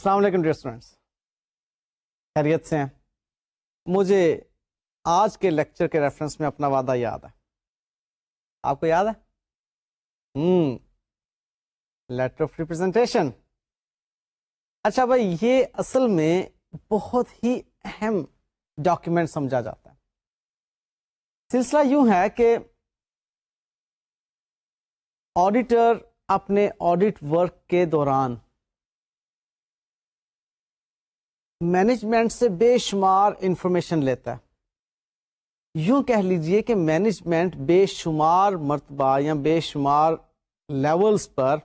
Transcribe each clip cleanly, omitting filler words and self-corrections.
السلام علیکم dear students, خیریت سے ہیں؟ مجھے آج کے لیکچر کے ریفرنس میں اپنا وعدہ یاد ہے. آپ کو یاد ہے؟ Letter of representation. اچھا بھائی، یہ اصل میں بہت ہی اہم ڈاکیومنٹ سمجھا جاتا ہے. سلسلہ یوں ہے کہ آڈیٹر اپنے آڈٹ ورک کے دوران مینجمنٹ سے بے شمار انفارمیشن لیتا ہے. یوں کہہ لیجئے کہ مینجمنٹ بے شمار مرتبہ یا بے شمار لیولز پر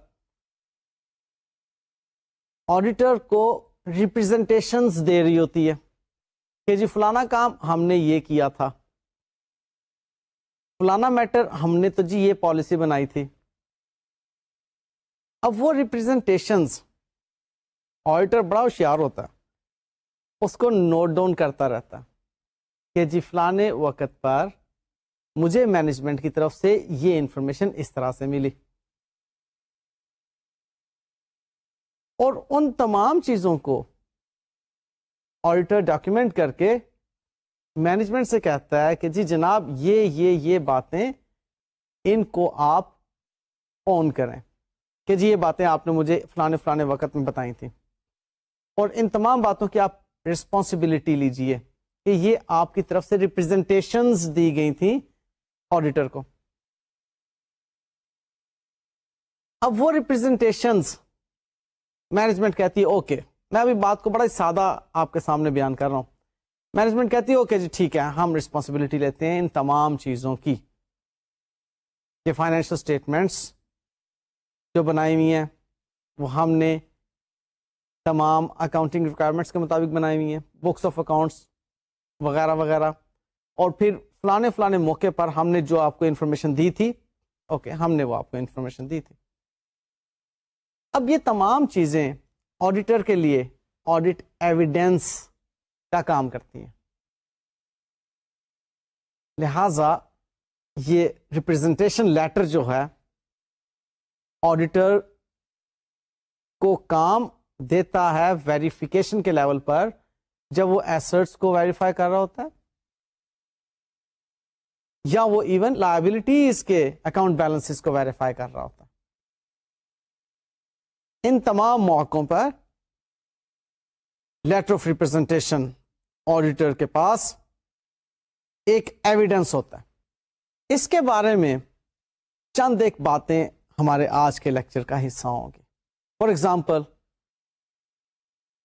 آڈیٹر کو ریپرزنٹیشنز دے رہی ہوتی ہے کہ جی فلانا کام ہم نے یہ کیا تھا، فلانا میٹر ہم نے تو جی یہ پالیسی بنائی تھی. اب وہ ریپرزنٹیشنز آڈیٹر بڑا ہوشیار ہوتا ہے، اس کو نوٹ ڈاؤن کرتا رہتا کہ جی فلانے وقت پر مجھے مینجمنٹ کی طرف سے یہ انفارمیشن اس طرح سے ملی. اور ان تمام چیزوں کو آڈیٹر ڈاکیومنٹ کر کے مینجمنٹ سے کہتا ہے کہ جی جناب یہ باتیں ان کو آپ اون کریں کہ جی یہ باتیں آپ نے مجھے فلانے وقت میں بتائی تھیں، اور ان تمام باتوں کی آپ ریسپانسبلٹی لیجئے کہ یہ آپ کی طرف سے ریپرزنٹیشنز دی گئی تھیں آڈیٹر کو. اب وہ ریپرزنٹیشنز مینجمنٹ کہتی ہے اوکے، میں ابھی بات کو بڑا ہی سادہ آپ کے سامنے بیان کر رہا ہوں. مینجمنٹ کہتی ہے اوکے جی ٹھیک ہے، ہم ریسپانسبلٹی لیتے ہیں ان تمام چیزوں کی کہ فائنینشل اسٹیٹمنٹس جو بنائی ہوئی ہیں وہ ہم نے تمام اکاؤنٹنگ ریکوائرمنٹس کے مطابق بنائی ہوئی ہیں، بکس آف اکاؤنٹس وغیرہ وغیرہ، اور پھر فلانے موقع پر ہم نے جو آپ کو انفارمیشن دی تھی، اوکے ہم نے وہ آپ کو انفارمیشن دی تھی. اب یہ تمام چیزیں آڈیٹر کے لیے آڈٹ ایویڈنس کا کام کرتی ہیں. لہذا یہ ریپرزنٹیشن لیٹر جو ہے آڈیٹر کو کام دیتا ہے ویریفیکیشن کے لیول پر، جب وہ ایسٹس کو ویریفائی کر رہا ہوتا ہے یا وہ ایون لائبلٹیز کے اکاؤنٹ بیلنسز کو ویریفائی کر رہا ہوتا ہے. ان تمام موقعوں پر لیٹر آف ریپرزنٹیشن آڈیٹر کے پاس ایک ایویڈنس ہوتا ہے. اس کے بارے میں چند ایک باتیں ہمارے آج کے لیکچر کا حصہ ہوں گی. فار ایگزامپل،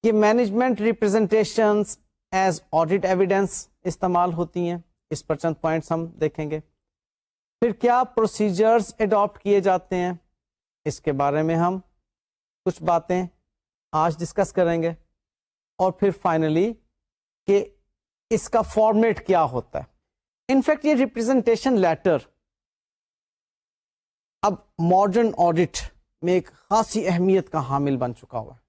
یہ management representations as audit evidence استعمال ہوتی ہیں، اس پر چند پوائنٹس ہم دیکھیں گے. پھر کیا پروسیجرز اڈاپٹ کیے جاتے ہیں، اس کے بارے میں ہم کچھ باتیں آج ڈسکس کریں گے. اور پھر فائنلی کہ اس کا فارمیٹ کیا ہوتا ہے. انفیکٹ یہ ریپرزنٹیشن لیٹر اب ماڈرن آڈٹ میں ایک خاصی اہمیت کا حامل بن چکا ہوا ہے،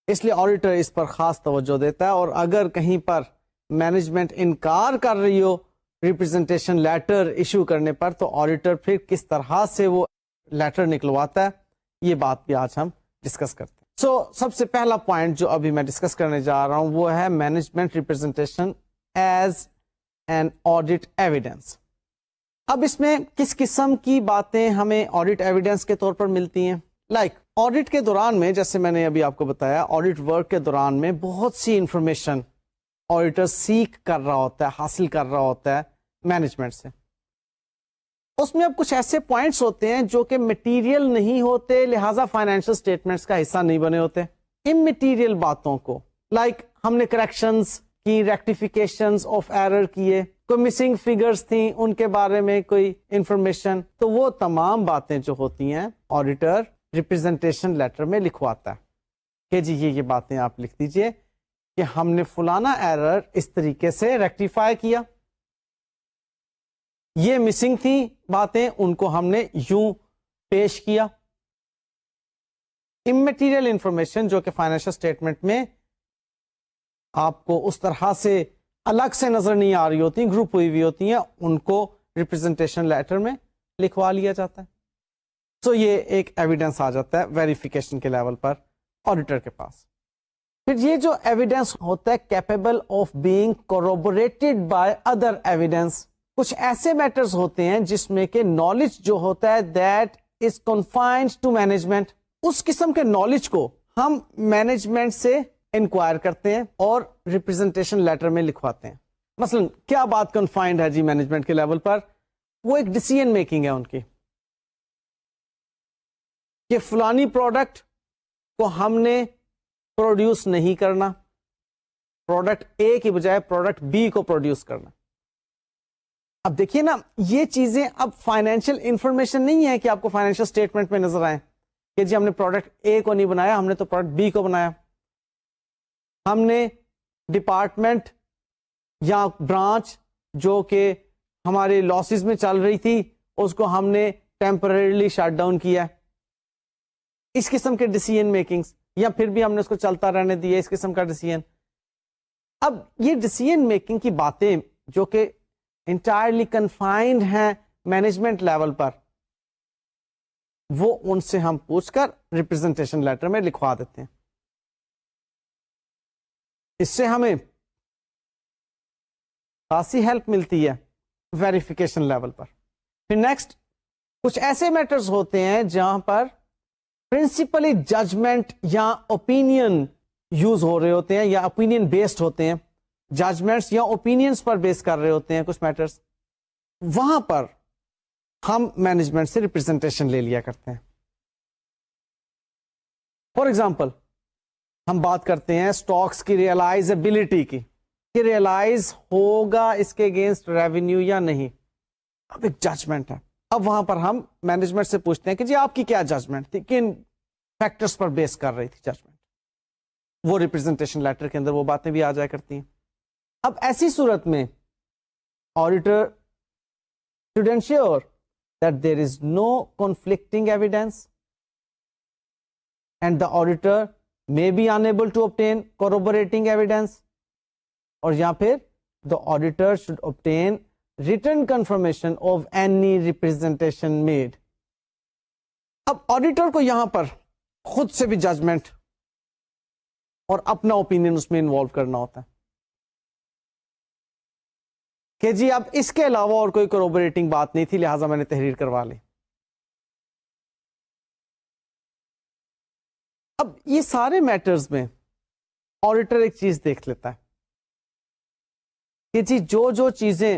اس لیے آڈیٹر اس پر خاص توجہ دیتا ہے. اور اگر کہیں پر مینجمنٹ انکار کر رہی ہو ریپرزنٹیشن لیٹر ایشو کرنے پر، تو آڈیٹر پھر کس طرح سے وہ لیٹر نکلواتا ہے، یہ بات بھی آج ہم ڈسکس کرتے ہیں. سب سے پہلا پوائنٹ جو ابھی میں ڈسکس کرنے جا رہا ہوں وہ ہے management representation as an audit evidence. اب اس میں کس قسم کی باتیں ہمیں آڈٹ ایویڈنس کے طور پر ملتی ہیں؟ آڈٹ کے دوران میں، جیسے میں نے ابھی آپ کو بتایا، آڈٹ ورک کے دوران میں بہت سی انفارمیشن آڈیٹر سیک کر رہا ہوتا ہے، حاصل کر رہا ہوتا ہے مینجمنٹ سے. اس میں اب کچھ ایسے پوائنٹس ہوتے ہیں جو کہ مٹیریل نہیں ہوتے، لہٰذا فائنینشل اسٹیٹمنٹس کا حصہ نہیں بنے ہوتے. امٹیریل باتوں کو ہم نے کریکشنز کی، ریکٹیفیکیشنز آف ایرر کیے، کوئی مسنگ فگرز تھیں ان کے بارے میں کوئی انفارمیشن، تو وہ تمام باتیں جو ہوتی ہیں آڈیٹر ریپرزنٹیشن لیٹر میں لکھواتا ہے کہ جی یہ باتیں آپ لکھ دیجئے کہ ہم نے فلانا ایرر اس طریقے سے ریکٹیفائی کیا، یہ مسنگ تھی باتیں ان کو ہم نے یوں پیش کیا. اممیٹیریل انفارمیشن جو کہ فائنینشل اسٹیٹمنٹ میں آپ کو اس طرح سے الگ سے نظر نہیں آ رہی ہوتی، گروپ ہوئی ہوئی ہوتی ہیں، ان کو ریپرزنٹیشن لیٹر میں لکھوا لیا جاتا ہے. سو یہ ایک ایویڈنس آ جاتا ہے ویریفیکیشن کے لیول پر آڈیٹر کے پاس. پھر یہ جو ایویڈنس ہوتا ہے capable of being corroborated by other evidence. کچھ ایسے میٹرز ہوتے ہیں جس میں کہ نالج جو ہوتا ہے that is confined to management. اس قسم کے نالج کو ہم مینجمنٹ سے انکوائر کرتے ہیں اور ریپرزنٹیشن لیٹر میں لکھواتے ہیں. مثلا کیا بات کنفائنڈ ہے جی مینجمنٹ کے لیول پر؟ وہ ایک ڈیسیژن میکنگ ہے ان کی کہ فلانی پروڈکٹ کو ہم نے پروڈیوس نہیں کرنا، پروڈکٹ اے کی بجائے پروڈکٹ بی کو پروڈیوس کرنا. اب دیکھیے نا، یہ چیزیں اب فائنینشیل انفارمیشن نہیں ہے کہ آپ کو فائنینشیل اسٹیٹمنٹ میں نظر آئے کہ جی ہم نے پروڈکٹ اے کو نہیں بنایا، ہم نے تو پروڈکٹ بی کو بنایا. ہم نے ڈپارٹمنٹ یا برانچ جو کہ ہمارے لاسز میں چل رہی تھی اس کو ہم نے ٹیمپرریلی شٹ ڈاؤن کیا. اس قسم کے ڈیسیژن میکنگز، یا پھر بھی ہم نے اس کو چلتا رہنے دیا، اس قسم کا ڈیسیژن. اب یہ ڈیسیژن میکنگ کی باتیں جو کہ انٹائرلی کنفائنڈ ہیں مینجمنٹ لیول پر، وہ ان سے ہم پوچھ کر ریپرزنٹیشن لیٹر میں لکھوا دیتے ہیں. اس سے ہمیں خاصی ہیلپ ملتی ہے ویریفیکیشن لیول پر. پھر نیکسٹ کچھ ایسے میٹرز ہوتے ہیں جہاں پر پرنسپلی ججمنٹ یا اوپینین یوز ہو رہے ہوتے ہیں یا اوپینین بیسڈ ہوتے ہیں، ججمنٹس یا اوپینینس پر بیس کر رہے ہوتے ہیں کچھ میٹرز. وہاں پر ہم مینجمنٹ سے ریپرزنٹیشن لے لیا کرتے ہیں. فار ایگزامپل ہم بات کرتے ہیں سٹاکس کی ریئلائزبلٹی کی، کہ ریئلائز ہوگا اس کے اگینسٹ ریونیو یا نہیں. اب ایک ججمنٹ ہے. اب وہاں پر ہم مینجمنٹ سے پوچھتے ہیں کہ جی آپ کی کیا ججمنٹ تھی، کن فیکٹرز پر بیس کر رہی تھی ججمنٹ. وہ ریپرزنٹیشن لیٹر کے اندر وہ باتیں بھی آ جایا کرتی ہیں. اب ایسی صورت میں auditor should ensure that there is no conflicting evidence and the auditor may be unable to obtain corroborating evidence, اور یا پھر the auditor should obtain written confirmation of any representation made. اب آڈیٹر کو یہاں پر خود سے بھی ججمنٹ اور اپنا اوپینین اس میں انوالو کرنا ہوتا ہے کہ جی اب اس کے علاوہ اور کوئی کروبریٹنگ بات نہیں تھی لہٰذا میں نے تحریر کروا لی. اب یہ سارے میٹرز میں آڈیٹر ایک چیز دیکھ لیتا ہے کہ جی جو چیزیں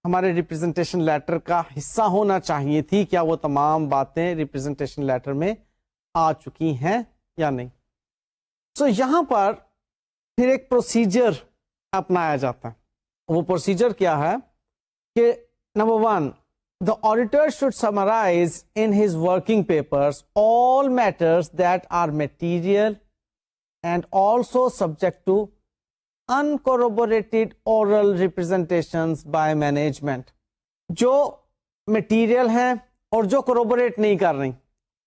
ہمارے ریپرزنٹیشن لیٹر کا حصہ ہونا چاہیے تھی، کیا وہ تمام باتیں ریپرزنٹیشن لیٹر میں آ چکی ہیں یا نہیں. سو یہاں پر پھر ایک پروسیجر اپنایا جاتا ہے. وہ پروسیجر کیا ہے کہ number 1، the auditor should summarize in his working papers all matters that are material and also subject to uncorroborated oral representations by management. جو مٹیریل ہیں اور جو کروبوریٹ نہیں کر رہی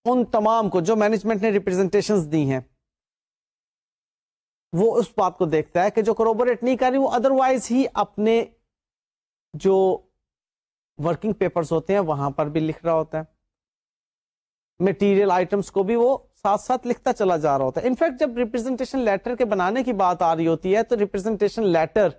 ان تمام کو جو مینجمنٹ نے ریپرزنٹیشنز دی ہیں وہ اس بات کو دیکھتا ہے کہ جو کروبوریٹ نہیں کر رہی وہ ادروائز ہی اپنے جو ورکنگ پیپرز ہوتے ہیں وہاں پر بھی لکھ رہا ہوتا ہے. مٹیریل آئٹمس کو بھی وہ ساتھ ساتھ لکھتا چلا جا رہا ہوتا ہے. انفیکٹ جب ریپرزنٹیشن لیٹر کے بنانے کی بات آ رہی ہوتی ہے تو ریپرزنٹیشن لیٹر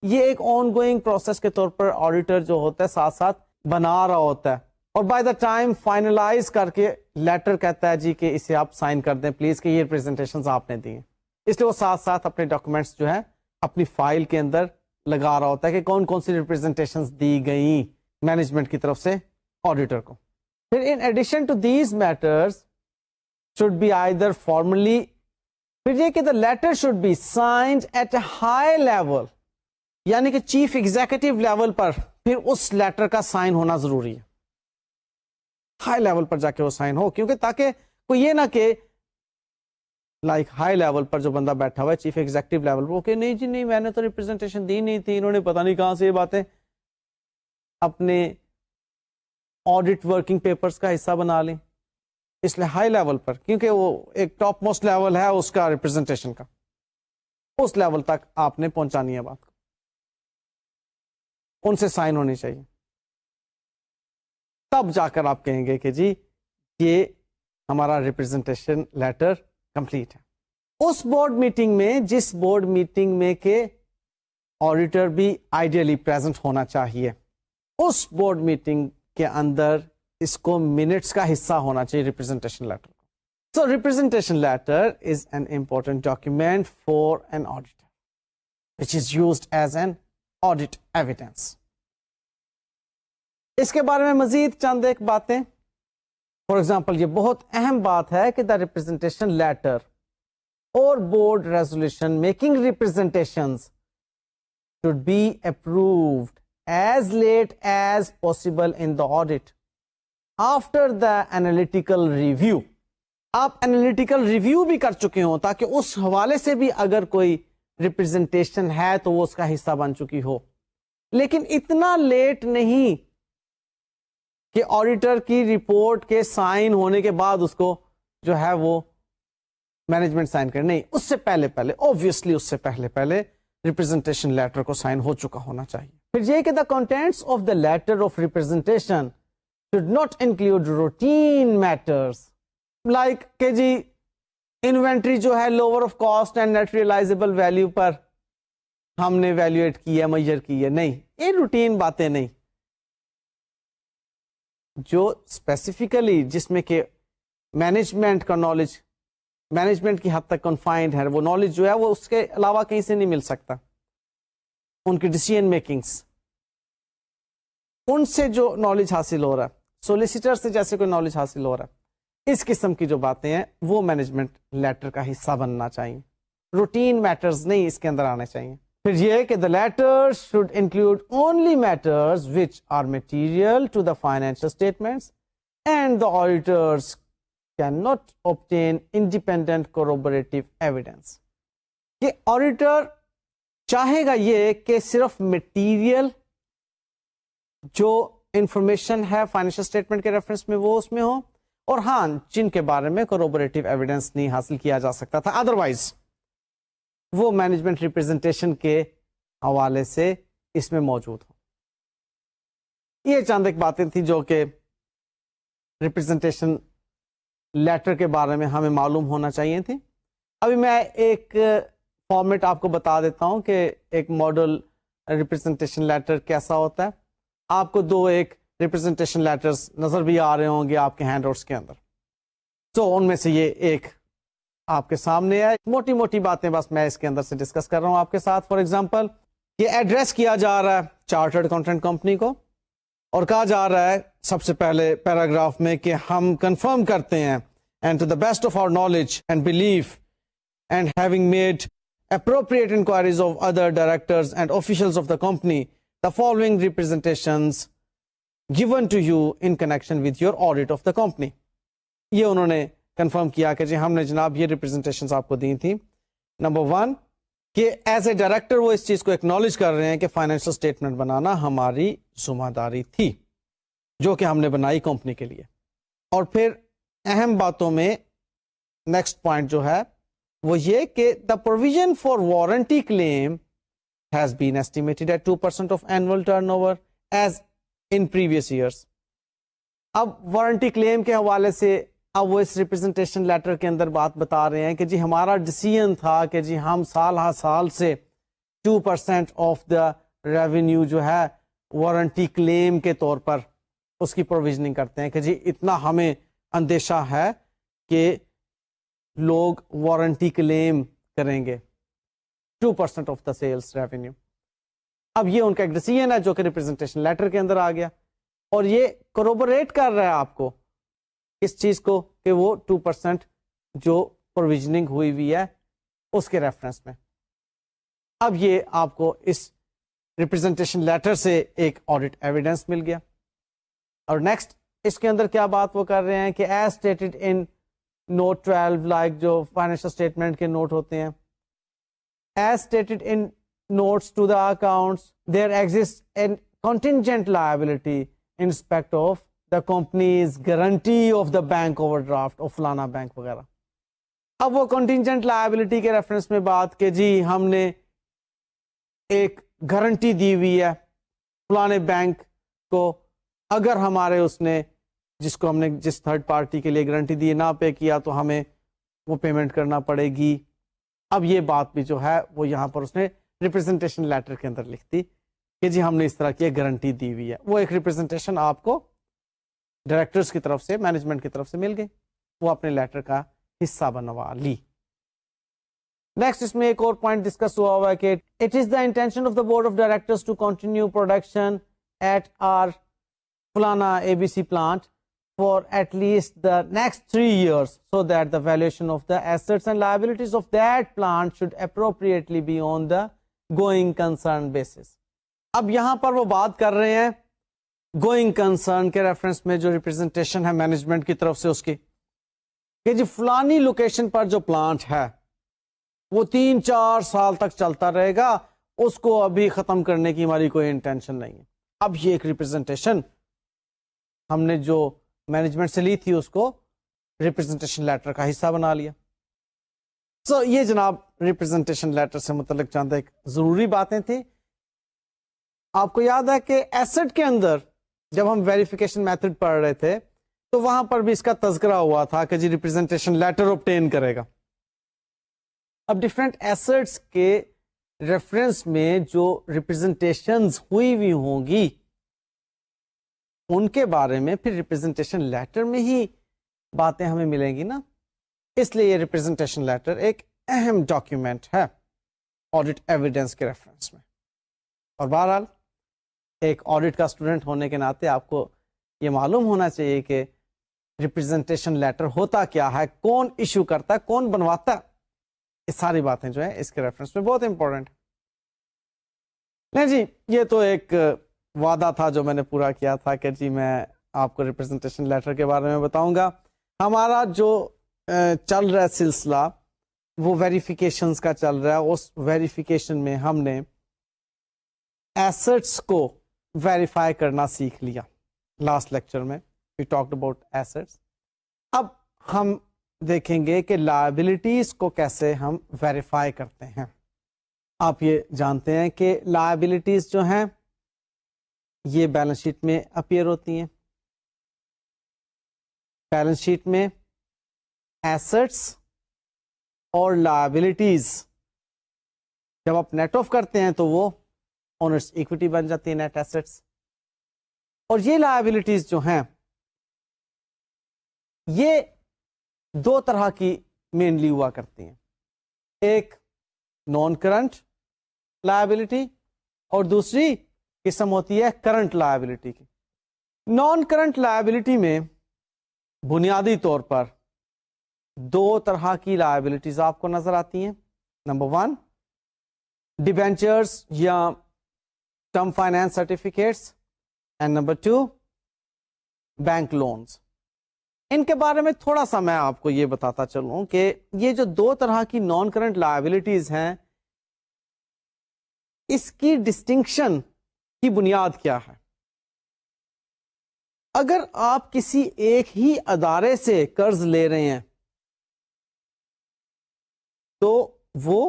یہ ایک آن گوئنگ پروسیس کے طور پر آڈیٹر جو ہوتا ہے ساتھ ساتھ بنا رہا ہوتا ہے اور بائی دا ٹائم فائنلائز کر کے لیٹر کہتا ہے جی کہ اسے آپ سائن کر دیں پلیز کہ یہ ریپرزنٹیشنز آپ نے دی ہیں. اس لیے وہ ساتھ ساتھ اپنے ڈاکومنٹس جو ہے اپنی فائل کے اندر لگا رہا ہوتا ہے کہ کون کون سی ریپرزنٹیشنز دی گئیں مینجمنٹ کی طرف سے آڈیٹر کو. پھر in addition to these matters should be either formally، پھر یہ کہ the letter should be signed at a high level، یعنی کہ چیف ایگزیکٹو لیول پر پھر اس لیٹر کا سائن ہونا ضروری ہے. ہائی لیول پر جا کے وہ سائن ہو، کیونکہ تاکہ کوئی یہ نہ کہ لائک ہائی لیول پر جو بندہ بیٹھا ہوا ہے چیف ایگزیکٹو لیول پر کہ نہیں جی نہیں میں نے تو ریپرزنٹیشن دی نہیں تھی، انہوں نے پتہ نہیں کہاں سے یہ باتیں اپنے آڈٹ ورکنگ پیپرز کا حصہ بنا لیں. اس لیے ہائی لیول پر، کیونکہ وہ ایک ٹاپ موسٹ لیول ہے اس کا ریپرزنٹیشن کا، اس لیول تک آپ نے پہنچانی ہے بات کو، ان سے سائن ہونی چاہیے. تب جا کر آپ کہیں گے کہ جی یہ ہمارا ریپرزنٹیشن لیٹر کمپلیٹ ہے. اس بورڈ میٹنگ میں, جس بورڈ میٹنگ میں کہ آڈیٹر بھی آئیڈیلی پریزنٹ ہونا چاہیے, اس بورڈ میٹنگ کے اندر اس کو منٹس کا حصہ ہونا چاہیے representation letter. So representation letter is an important document for an auditor, which is used as an audit evidence. اس کے بارے میں مزید چند ایک باتیں. فار ایگزامپل, یہ بہت اہم بات ہے کہ دا ریپرزنٹیشن لیٹر اور board resolution making representations should be approved as late as possible in the audit after the analytical review. آپ انالیٹیکل ریویو بھی کر چکے ہوں تاکہ اس حوالے سے بھی اگر کوئی ریپرزنٹیشن ہے تو وہ اس کا حصہ بن چکی ہو. لیکن اتنا لیٹ نہیں کہ آڈیٹر کی رپورٹ کے سائن ہونے کے بعد اس کو جو ہے وہ مینجمنٹ سائن کرے, نہیں, اس سے پہلے obviously اس سے پہلے ریپرزنٹیشن لیٹر کو سائن ہو چکا ہونا چاہیے. پھر یہ کہ the contents of the letter of representation should not include routine matters like کہ جی انوینٹری جو ہے lower of cost and net realizable value پر ہم نے ویلیویٹ کی ہے, میجر کی ہے, نہیں, یہ روٹین باتیں نہیں. جو اسپیسیفکلی جس میں کہ مینجمنٹ کا نالج مینجمنٹ کی حد تک کنفائنڈ ہے, وہ نالج جو ہے وہ اس کے علاوہ کہیں سے نہیں مل سکتا. ان کی ڈیسیژن میکنگس, ان سے جو نالج حاصل ہو رہا ہے, سولیسیٹر سے جیسے کوئی نالج حاصل ہو رہا ہے, اس قسم کی جو باتیں ہیں وہ مینجمنٹ لیٹر کا حصہ بننا چاہیے. روٹین میٹرز نہیں اس کے اندر آنے چاہیے. پھر یہ کہ the letter should include only matters which are material to the financial statements and the auditors cannot obtain independent corroborative evidence. کہ آڈیٹر چاہے گا یہ کہ صرف مٹیریل جو انفارمیشن ہے فائنینشیل اسٹیٹمنٹ کے ریفرنس میں وہ اس میں ہو, اور ہاں جن کے بارے میں کوروبریٹو ایویڈنس نہیں حاصل کیا جا سکتا تھا ادروائز وہ مینجمنٹ ریپرزنٹیشن کے حوالے سے اس میں موجود ہوں. یہ چند ایک باتیں تھیں جو کہ ریپرزنٹیشن لیٹر کے بارے میں ہمیں معلوم ہونا چاہیے تھی. ابھی میں ایک فارمیٹ آپ کو بتا دیتا ہوں کہ ایک ماڈل ریپرزنٹیشن لیٹر کیسا ہوتا ہے. آپ کو دو ایک ریپرزنٹیشن لیٹرز نظر بھی آ رہے ہوں گے آپ کے ہینڈ آؤٹس کے اندر. تو ان میں سے یہ ایک آپ کے سامنے ہے. موٹی موٹی باتیں بس میں اس کے اندر سے ڈسکس کر رہا ہوں آپ کے ساتھ. فار ایگزامپل, یہ ایڈریس کیا جا رہا ہے چارٹرڈ اکاؤنٹنٹ کمپنی کو, اور کہا جا رہا ہے سب سے پہلے پیراگراف میں کہ ہم کنفرم کرتے ہیں and to the best of our knowledge and belief and having made appropriate inquiries of other directors and officials of the company, the following representations given to you in connection with your audit of the company. یہ انہوں نے confirm کیا کہ جی ہم نے جناب یہ representations آپ کو دی تھیں. نمبر 1 کہ ایز اے ڈائریکٹر وہ اس چیز کو ایکنالج کر رہے ہیں کہ فائنینشیل اسٹیٹمنٹ بنانا ہماری ذمہ داری تھی جو کہ ہم نے بنائی کمپنی کے لیے. اور پھر اہم باتوں میں نیکسٹ پوائنٹ جو ہے وہ یہ کہ the provision for warranty claim has been estimated at 2% of annual turnover as in previous years. اب وارنٹی کلیم کے حوالے سے اب وہ اس ریپرزنٹیشن لیٹر کے اندر بات بتا رہے ہیں کہ جی ہمارا ڈیسیژن تھا کہ جی ہم سال ہر سال سے 2% آف دا ریونیو جو ہے وارنٹی کلیم کے طور پر اس کی پروویژننگ کرتے ہیں کہ جی اتنا ہمیں اندیشہ ہے کہ لوگ وارنٹی کلیم کریں گے 2% آف دا سیلس ریونیو. اب یہ ان کا ایک ڈیسیژن ہے جو کہ ریپرزنٹیشن لیٹر کے اندر آ گیا, اور یہ کروبوریٹ کر رہا ہے آپ کو اس چیز کو کہ وہ 2% جو پروویژننگ ہوئی ہے اس کے ریفرنس میں. اب یہ آپ کو اس ریپرزنٹیشن لیٹر سے ایک آڈٹ ایویڈنس مل گیا. اور نیکسٹ اس کے اندر کیا بات وہ کر رہے ہیں کہ as stated in note 12 like جو فائنینشیل اسٹیٹمنٹ کے نوٹ ہوتے ہیں, as stated in notes to the accounts there exists a contingent liability in respect of the company's guarantee of the bank overdraft of فلانا bank وغیرہ. اب وہ contingent liability کے reference میں بات کہ جی ہم نے ایک گارنٹی دی ہوئی ہے فلانے بینک کو, اگر ہمارے اس نے جس کو ہم نے جس تھرڈ پارٹی کے لیے گارنٹی دی نہ پے کیا تو ہمیں وہ پیمنٹ کرنا پڑے گی. اب یہ بات بھی جو ہے وہ یہاں پر اس نے ریپرزنٹیشن لیٹر کے اندر لکھ دی کہ جی ہم نے اس طرح کی گارنٹی دی ہوئی ہے. وہ ایک ریپرزنٹیشن آپ کو ڈائریکٹرز کی طرف سے, مینجمنٹ کی طرف سے مل گئی, وہ اپنے لیٹر کا حصہ بنوا لی. نیکسٹ اس میں ایک اور پوائنٹ ڈسکس ہوا ہوا ہے کہ it is the intention of the board of directors to continue production at our فلانا ABC plant for at least the next 3 years so that the valuation of the assets and liabilities of that plant should appropriately be on the going concern basis. اب یہاں پر وہ بات کر رہے ہیں going concern کے reference میں جو ریپرزنٹیشن ہے مینجمنٹ کی طرف سے اس کی کہ جی فلانی لوکیشن پر جو پلانٹ ہے وہ 3-4 سال تک چلتا رہے گا, اس کو ابھی ختم کرنے کی ہماری کوئی انٹینشن نہیں ہے. اب یہ ایک ریپرزنٹیشن ہم نے جو مینجمنٹ سے لی تھی اس کو ریپرزنٹیشن لیٹر کا حصہ بنا لیا. سو یہ جناب ریپرزنٹیشن لیٹر سے متعلق چاند ایک ضروری باتیں تھیں. آپ کو یاد ہے کہ ایسٹ کے اندر جب ہم ویریفیکیشن میتھڈ پڑھ رہے تھے تو وہاں پر بھی اس کا تذکرہ ہوا تھا کہ جی ریپرزنٹیشن لیٹر obtain کرے گا. اب ڈفرینٹ ایسٹس کے ریفرنس میں جو ریپرزنٹیشنز ہوئی ہوئی ہوں گی ان کے بارے میں پھر ریپرزنٹیشن لیٹر میں ہی باتیں ہمیں ملیں گی نا. اس لیے یہ ریپرزنٹیشن لیٹر ایک اہم ڈاکیومنٹ ہے آڈٹ ایویڈنس کے ریفرنس میں. اور بہرحال ایک آڈٹ کا اسٹوڈنٹ ہونے کے ناطے آپ کو یہ معلوم ہونا چاہیے کہ ریپرزنٹیشن لیٹر ہوتا کیا ہے, کون ایشو کرتا ہے, کون بنواتا ہے. یہ ساری باتیں جو ہیں اس کے ریفرنس میں بہت امپورٹنٹ. نہیں جی یہ تو ایک وعدہ تھا جو میں نے پورا کیا تھا کہ جی میں آپ کو ریپرزنٹیشن لیٹر کے بارے میں بتاؤں گا. ہمارا جو چل رہا ہے سلسلہ وہ ویریفیکیشنز کا چل رہا ہے. اس ویریفیکیشن میں ہم نے ایسٹس کو ویریفائی کرنا سیکھ لیا. لاسٹ لیکچر میں وی ٹاکڈ اباؤٹ ایسٹس. اب ہم دیکھیں گے کہ لائبلٹیز کو کیسے ہم ویریفائی کرتے ہیں. آپ یہ جانتے ہیں کہ لائبلٹیز جو ہیں یہ بیلنس شیٹ میں اپیئر ہوتی ہیں. بیلنس شیٹ میں ایسٹس اور لائبلٹیز جب آپ نیٹ آف کرتے ہیں تو وہ اونرز ایکوٹی بن جاتی ہے, نیٹ ایسٹس. اور یہ لائبلٹیز جو ہیں یہ 2 طرح کی مینلی ہوا کرتی ہیں. ایک نان کرنٹ لائبلٹی اور دوسری قسم ہوتی ہے کرنٹ لائبلٹی کی. نان کرنٹ لائبلٹی میں بنیادی طور پر 2 طرح کی لائبلٹیز آپ کو نظر آتی ہیں. نمبر 1 ڈیبینچرز یا term finance certificates and number 2 bank loans. ان کے بارے میں تھوڑا سا میں آپ کو یہ بتاتا چلوں کہ یہ جو 2 طرح کی نان کرنٹ لائبلٹیز ہیں اس کی ڈسٹنکشن کی بنیاد کیا ہے. اگر آپ کسی ایک ہی ادارے سے قرض لے رہے ہیں تو وہ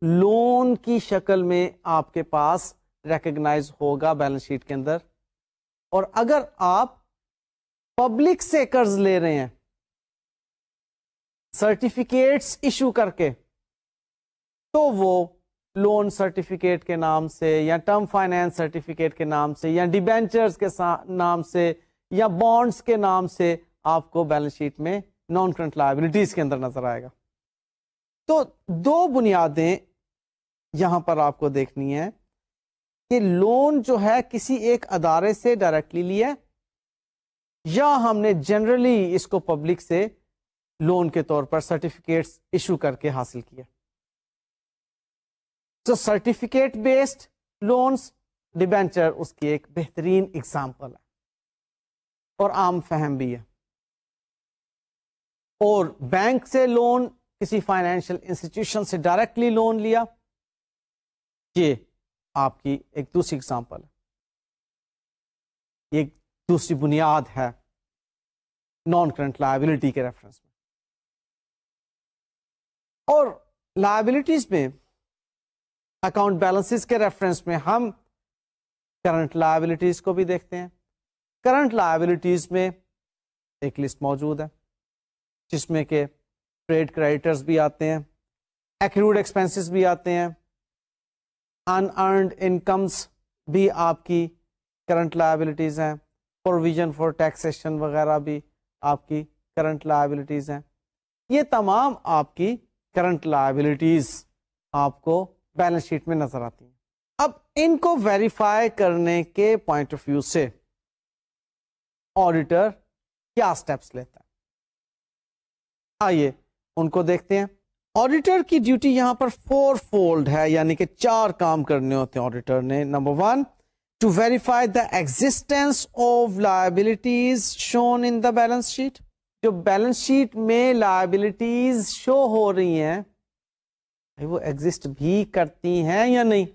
لون کی شکل میں آپ کے پاس ریکگنائز ہوگا بیلنس شیٹ کے اندر. اور اگر آپ پبلک سے قرض لے رہے ہیں سرٹیفکیٹس ایشو کر کے تو وہ لون سرٹیفکیٹ کے نام سے یا ٹرم فائنانس سرٹیفکیٹ کے نام سے یا ڈیبینچرز کے نام سے یا بانڈز کے نام سے آپ کو بیلنس شیٹ میں نان کرنٹ لائبلٹیز کے اندر نظر آئے گا. تو 2 بنیادیں یہاں پر آپ کو دیکھنی ہے کہ لون جو ہے کسی ایک ادارے سے ڈائریکٹلی لیا یا ہم نے جنرلی اس کو پبلک سے لون کے طور پر سرٹیفکیٹس ایشو کر کے حاصل کیا. تو سرٹیفکیٹ بیسڈ لونز ڈیبینچر اس کی ایک بہترین اگزامپل ہے اور عام فہم بھی ہے. اور بینک سے لون کسی فائنینشیل انسٹیٹیوشن سے ڈائریکٹلی لون لیا یہ آپ کی ایک دوسری اگزامپل ہے, ایک دوسری بنیاد ہے نان کرنٹ لائبلٹی کے ریفرنس میں. اور لائبلٹیز میں اکاؤنٹ بیلنسز کے ریفرنس میں ہم کرنٹ لائبلٹیز کو بھی دیکھتے ہیں کرنٹ لائبلٹیز میں ایک لسٹ موجود ہے جس میں کہ ٹریڈ کریڈیٹرز بھی آتے ہیں, ایکروڈ ایکسپینسز بھی آتے ہیں, ان ارنڈ انکمز بھی آپ کی کرنٹ لائبلٹیز ہیں, پروویژن فار ٹیکسیشن وغیرہ بھی آپ کی کرنٹ لائبلٹیز ہیں. یہ تمام آپ کی کرنٹ لائبلٹیز آپ کو بیلنس شیٹ میں نظر آتی ہیں. اب ان کو ویریفائی کرنے کے پوائنٹ آف ویو سے آڈیٹر کیا سٹیپس لیتا ہے, آئیے ان کو دیکھتے ہیں. آڈیٹر کی ڈیوٹی یہاں پر 4 فولڈ ہے, یعنی کہ 4 کام کرنے ہوتے ہیں آڈیٹر نے. Number 1, to verify the existence of liabilities shown in the balance sheet. جو بیلنس شیٹ میں لائبلٹیز شو ہو رہی ہیں وہ ایگزسٹ بھی کرتی ہیں یا نہیں,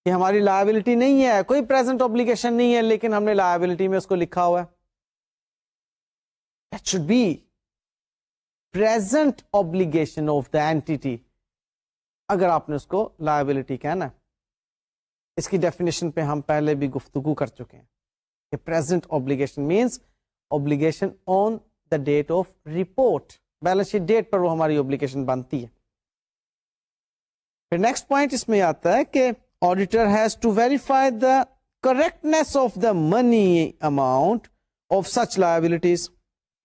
کہ ہماری لائبلٹی نہیں ہے, کوئی پریزنٹ اوبلیگیشن نہیں ہے, لیکن ہم نے لائبلٹی میں اس کو لکھا ہوا ہے. That should be present obligation of the entity. اگر آپ نے اس کو لائبلٹی کہنا, اس کی ڈیفینیشن پہ ہم پہلے بھی گفتگو کر چکے ہیں کہ present obligation means obligation on the date of report. Balance sheet date پر وہ ہماری obligation بنتی ہے. پھر نیکسٹ پوائنٹ اس میں آتا ہے کہ auditor has to verify the correctness of the money amount of such liabilities.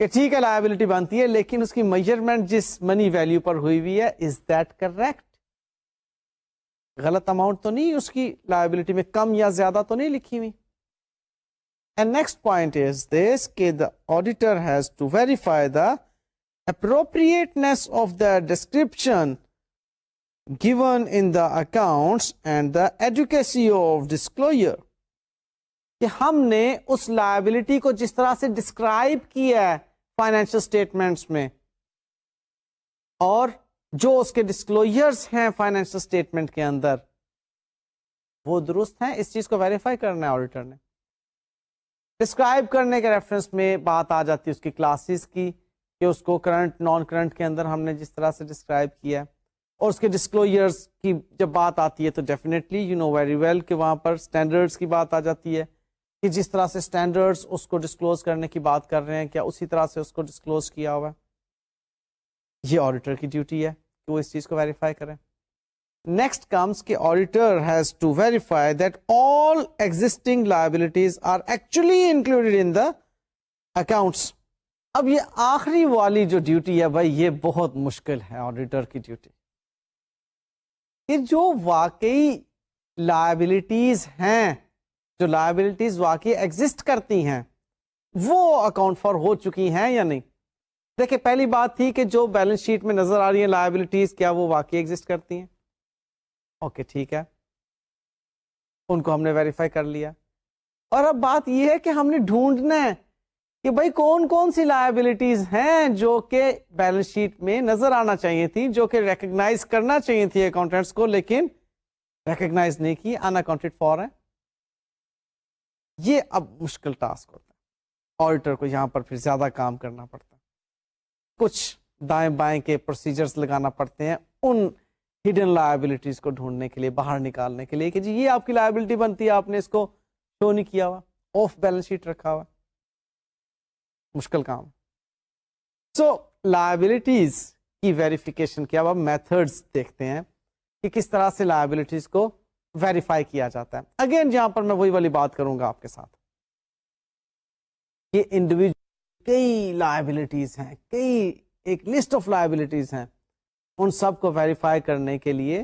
کہ ٹھیک ہے لائبلٹی بنتی ہے لیکن اس کی میجرمنٹ جس منی ویلیو پر ہوئی ہوئی ہے, از دیٹ کریکٹ؟ غلط اماؤنٹ تو نہیں اس کی لائبلٹی میں, کم یا زیادہ تو نہیں لکھی ہوئی. اینڈ نیکسٹ پوائنٹ از دس کہ the auditor has to verify the appropriateness of the description given in the accounts and the adequacy of disclosure. کہ ہم نے اس لائبلٹی کو جس طرح سے ڈسکرائب کیا ہے فائنینشیل اسٹیٹمنٹس میں, اور جو اس کے ڈسکلوجرز ہیں فائنینشیل اسٹیٹمنٹ کے اندر, وہ درست ہیں. اس چیز کو ویریفائی کرنا ہے آڈیٹر نے. ڈسکرائب کرنے کے ریفرنس میں بات آ جاتی ہے اس کی کلاسز کی, کہ اس کو کرنٹ نان کرنٹ کے اندر ہم نے جس طرح سے ڈسکرائب کیا, اور اس کے ڈسکلوجرز کی جب بات آتی ہے تو definitely you know very well کہ وہاں پر اسٹینڈرڈس کی بات آ جاتی ہے, کہ جس طرح سے اسٹینڈرڈس اس کو ڈسکلوز کرنے کی بات کر رہے ہیں کیا اسی طرح سے اس کو ڈسکلوز کیا ہوا ہے. یہ آڈیٹر کی ڈیوٹی ہے کہ وہ اس چیز کو ویریفائی کریں. نیکسٹ کمس کہ auditor has to verify that all existing liabilities are actually included in the accounts. اب یہ آخری والی جو ڈیوٹی ہے بھائی, یہ بہت مشکل ہے آڈیٹر کی ڈیوٹی, کہ جو واقعی لائبلٹیز ہیں, جو لائبلٹیز واقعی ایگزسٹ کرتی ہیں, وہ اکاؤنٹ فار ہو چکی ہیں یا نہیں. دیکھیں پہلی بات تھی کہ جو بیلنس شیٹ میں نظر آ رہی ہیں لائبلٹیز, کیا وہ واقعی ایگزسٹ کرتی ہیں؟ اوکے ٹھیک ہے, ان کو ہم نے ویریفائی کر لیا. اور اب بات یہ ہے کہ ہم نے ڈھونڈنا ہے کہ بھائی کون کون سی لائبلٹیز ہیں جو کہ بیلنس شیٹ میں نظر آنا چاہیے تھی, جو کہ ریکگنائز کرنا چاہیے تھی اکاؤنٹنٹس کو, لیکن ریکگنائز نہیں کی, ان اکاؤنٹڈ فار ہیں. یہ اب مشکل ٹاسک ہوتا ہے آڈیٹر کو, یہاں پر پھر زیادہ کام کرنا پڑتا ہے, کچھ دائیں بائیں کے پروسیجرز لگانا پڑتے ہیں ان ہڈن لائبلٹیز کو ڈھونڈنے کے لیے, باہر نکالنے کے لیے, کہ جی یہ آپ کی لائبلٹی بنتی ہے, آپ نے اس کو شو نہیں کیا ہوا, آف بیلنس شیٹ رکھا ہوا. مشکل کام. سو لائبلٹیز کی ویریفیکیشن کے اب میتھڈز دیکھتے ہیں کہ کس طرح سے لائبلٹیز کو ویریفائی کیا جاتا ہے. اگین یہاں پر میں وہی والی بات کروں گا آپ کے ساتھ کہ انڈیویجول کئی لائبلٹیز ہیں, کئی ایک لسٹ آف لائبلٹیز ہیں, ان سب کو ویریفائی کرنے کے لیے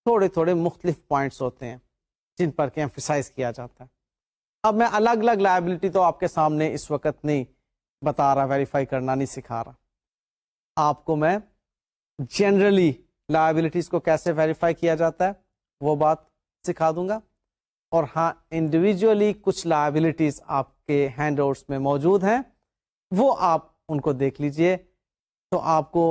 تھوڑے تھوڑے مختلف پوائنٹس ہوتے ہیں جن پر کہ ایمفیسائز کیا جاتا ہے. اب میں الگ الگ لائبلٹی تو آپ کے سامنے اس وقت نہیں بتا رہا, ویریفائی کرنا نہیں سکھا رہا. آپ کو میں جنرلی لائبلٹیز کو کیسے ویریفائی کیا جاتا ہے وہ بات سکھا دوں گا. اور ہاں انڈیویجولی کچھ لائبلٹیز آپ کے ہینڈ آؤٹس میں موجود ہیں, وہ آپ ان کو دیکھ لیجئے تو آپ کو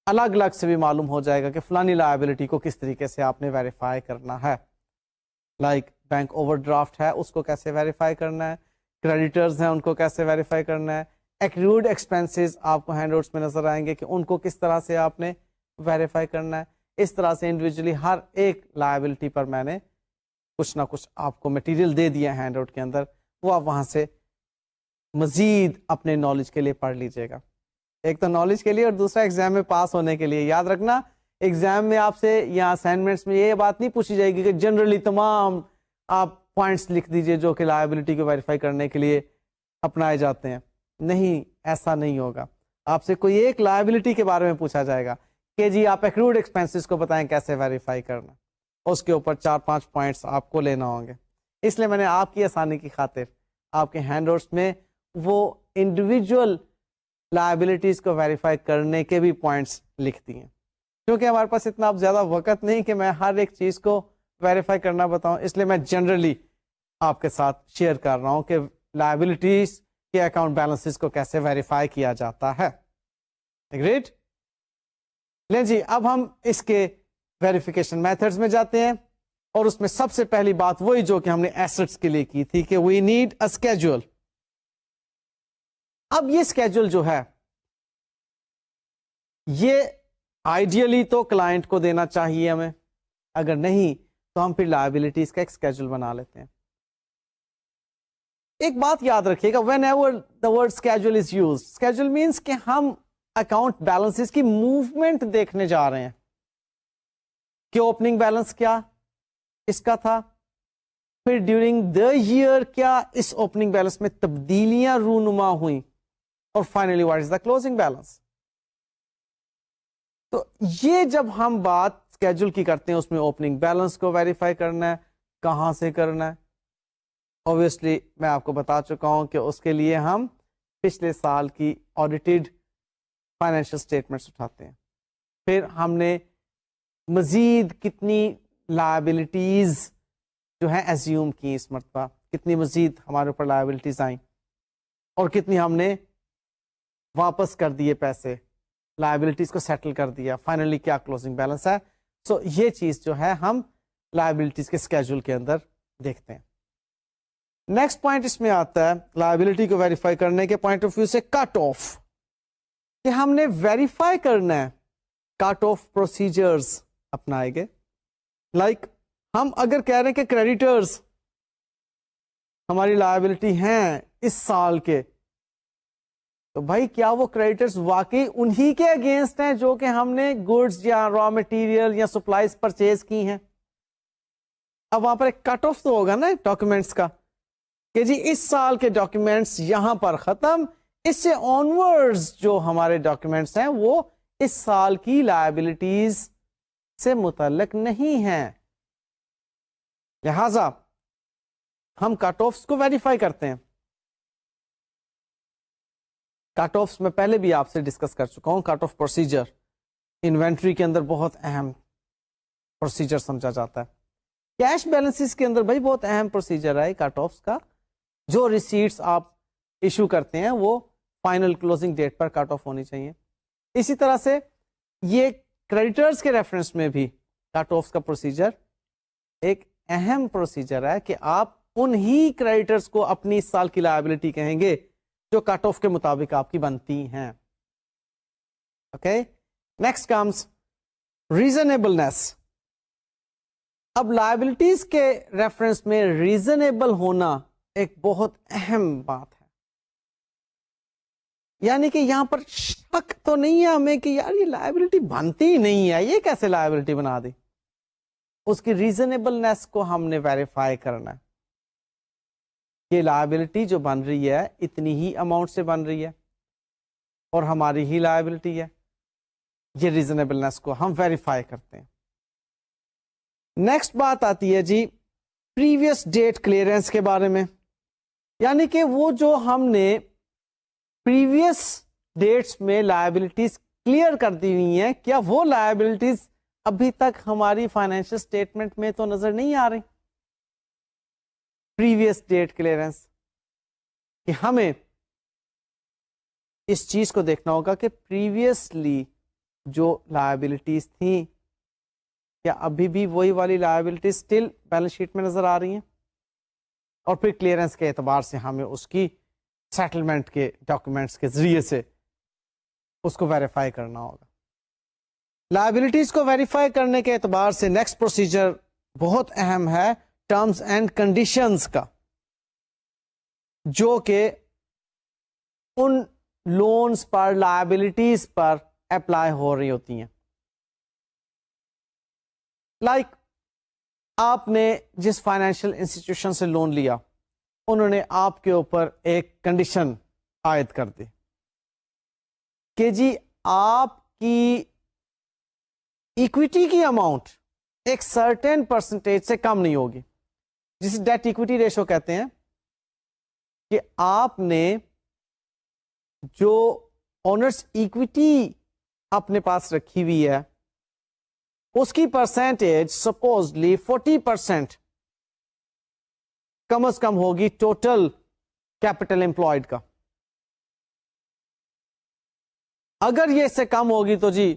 الگ الگ سے بھی معلوم ہو جائے گا کہ فلانی لائبلٹی کو کس طریقے سے آپ نے ویریفائی کرنا ہے. لائک بینک اوور ڈرافٹ ہے, اس کو کیسے ویریفائی کرنا ہے, کریڈیٹرز ہیں ان کو کیسے ویریفائی کرنا ہے, ایکروڈ ایکسپینسز آپ کو ہینڈ آؤٹس میں نظر آئیں گے کہ ان کو کس طرح سے آپ نے ویریفائی کرنا ہے. اس طرح سے انڈیویجولی ہر ایک لائبلٹی پر میں نے کچھ نہ کچھ آپ کو مٹیریل دے دیا ہینڈ آؤٹ کے اندر, وہ آپ وہاں سے مزید اپنے نالج کے لیے پڑھ لیجیے گا. ایک تو نالج کے لیے اور دوسرا ایگزام میں پاس ہونے کے لیے. یاد رکھنا ایگزام میں آپ سے یا اسائنمنٹس میں یہ بات نہیں پوچھی جائے گی کہ جنرلی تمام آپ پوائنٹس لکھ دیجئے جو کہ لائبلٹی کو ویریفائی کرنے کے لیے اپنائے جاتے ہیں. نہیں, ایسا نہیں ہوگا. آپ سے کوئی ایک لائبلٹی کے بارے میں پوچھا جائے گا کہ جی آپ ایکروڈ ایکسپینسز کو بتائیں کیسے ویریفائی کرنا, اس کے اوپر 4-5 پوائنٹس آپ کو لینا ہوں گے. اس لیے میں نے آپ کی آسانی کی خاطر آپ کے ہینڈ آؤٹس میں وہ انڈیویجول لائبلٹیز کو ویریفائی کرنے کے بھی پوائنٹس لکھ دی ہیں. کیونکہ ہمارے پاس اتنا اب زیادہ وقت نہیں کہ میں ہر ایک چیز کو ویریفائی کرنا بتاؤں, اس لیے میں جنرلی آپ کے ساتھ شیئر کر رہا ہوں کہ لائبلٹیز کے اکاؤنٹ بیلنسز کو کیسے ویریفائی کیا جاتا ہے. گریٹ. لیں جی, اب ہم اس کے ویریفیکیشن میتھڈز میں جاتے ہیں, اور اس میں سب سے پہلی بات وہی جو کہ ہم نے ایسٹس کے لیے کی تھی کہ وی نیڈ اے اسکیجول. اب یہ اسکیجول جو ہے یہ آئیڈیلی تو کلائنٹ کو دینا چاہیے ہمیں, اگر نہیں تو ہم پھر لائبلٹیز کا ایک اسکیجول بنا لیتے ہیں. ایک بات یاد رکھیے گا, whenever the word schedule is use, schedule means کہ ہم اکاؤنٹ بیلنسز کی موومنٹ دیکھنے جا رہے ہیں کہ اوپننگ بیلنس کیا اس کا تھا, پھر ڈیورنگ دا ایئر کیا اس اوپننگ بیلنس میں تبدیلیاں رونما ہوئیں, اور finally what is the closing balance. تو یہ جب ہم بات اسکیجول کی کرتے ہیں اس میں اوپننگ بیلنس کو ویریفائی کرنا ہے, کہاں سے کرنا ہے. اوبویسلی میں آپ کو بتا چکا ہوں کہ اس کے لیے ہم پچھلے سال کی آڈیٹڈ فائنینشیل اسٹیٹمنٹس اٹھاتے ہیں, پھر ہم نے مزید کتنی لائبلٹیز جو ہیں ایزیوم کی اس مرتبہ, کتنی مزید ہمارے اوپر لائبلٹیز آئیں, اور کتنی ہم نے واپس کر دیے پیسے, لائبلٹیز کو سیٹل کر دیا, فائنلی کیا کلوزنگ بیلنس ہے. سو یہ چیز جو ہے ہم لائبلٹیز کے اسکیجول کے اندر دیکھتے ہیں. نیکسٹ پوائنٹ اس میں آتا ہے لائبلٹی کو ویریفائی کرنے کے پوائنٹ آف ویو سے کٹ آف, کہ ہم نے ویریفائی کرنا ہے کٹ آف پروسیجرز اپنائے گے. لائک ہم اگر کہہ رہے ہیں کہ کریڈیٹرز ہماری لائبلٹی ہیں اس سال کے, تو بھائی کیا وہ کریڈیٹرز واقعی انہی کے اگینسٹ ہیں جو کہ ہم نے گڈز یا را مٹیریل یا سپلائز پرچیز کی ہیں. اب وہاں پر ایک کٹ آف تو ہوگا نا ڈاکومنٹس کا کہ جی اس سال کے ڈاکومنٹس یہاں پر ختم, اس سے آنورڈز جو ہمارے ڈاکومنٹس ہیں وہ اس سال کی لائبلٹیز سے متعلق نہیں ہیں. لہذا ہم کٹ آفس کو ویریفائی کرتے ہیں. کٹ آفس میں پہلے بھی آپ سے ڈسکس کر چکا ہوں. کٹ آف پروسیجر انوینٹری کے اندر بہت اہم پروسیجر سمجھا جاتا ہے. کیش بیلنسز کے اندر بھائی بہت اہم پروسیجر ہے کٹ آفس کا. جو ریسیٹس آپ ایشو کرتے ہیں وہ فائنل کلوزنگ ڈیٹ پر کٹ آف ہونی چاہیے. اسی طرح سے یہ کریڈیٹرز کے ریفرنس میں بھی کٹ آفس کا پروسیجر ایک اہم پروسیجر ہے کہ آپ انہی کریڈیٹرز کو اپنی اس سال کی لائبلٹی کہیں گے جو کٹ آف کے مطابق آپ کی بنتی ہیں. Okay, next comes reasonableness. اب لائبلٹیز کے ریفرنس میں ریزنیبل ہونا ایک بہت اہم بات ہے. یعنی کہ یہاں پر شک تو نہیں ہے ہمیں کہ یار یہ لائبلٹی بنتی ہی نہیں ہے, یہ کیسے لائبلٹی بنا دی. اس کی ریزنیبلنس کو ہم نے ویریفائی کرنا ہے. یہ لائبلٹی جو بن رہی ہے اتنی ہی اماؤنٹ سے بن رہی ہے اور ہماری ہی لائبلٹی ہے. یہ ریزنیبلنس کو ہم ویریفائی کرتے ہیں. نیکسٹ بات آتی ہے جی پریویس ڈیٹ کلیئرنس کے بارے میں. یعنی کہ وہ جو ہم نے پریویس ڈیٹس میں لائبلٹیز کلیئر کر دی ہوئی ہیں, کیا وہ لائبلٹیز ابھی تک ہماری فائنینشیل اسٹیٹمنٹ میں تو نظر نہیں آ رہی. پریویس ڈیٹ کلیئرنس کہ ہمیں اس چیز کو دیکھنا ہوگا کہ پریویسلی جو لائبلٹیز تھیں کیا ابھی بھی وہی والی لائبلٹیز اسٹل بیلنس شیٹ میں نظر آ رہی ہیں, اور پھر کلیئرنس کے اعتبار سے ہمیں اس کی سیٹلمنٹ کے ڈاکومنٹس کے ذریعے سے اس کو ویریفائی کرنا ہوگا. لائبلٹیز کو ویریفائی کرنے کے اعتبار سے نیکسٹ پروسیجر بہت اہم ہے ٹرمز اینڈ کنڈیشنز کا جو کہ ان لونز پر لائبلٹیز پر اپلائی ہو رہی ہوتی ہیں. لائک آپ نے جس فائنینشیل انسٹیٹیوشن سے لون لیا انہوں نے آپ کے اوپر ایک کنڈیشن عائد کر دی کہ جی آپ کی ایکویٹی کی اماؤنٹ ایک سرٹن پرسنٹیج سے کم نہیں ہوگی, جسے ڈیٹ ایکویٹی ریشو کہتے ہیں, کہ آپ نے جو اونرز ایکویٹی اپنے پاس رکھی ہوئی ہے اس کی پرسنٹیج سپوزلی 40% کم از کم ہوگی ٹوٹل کیپٹل امپلائڈ کا. اگر یہ اس سے کم ہوگی تو جی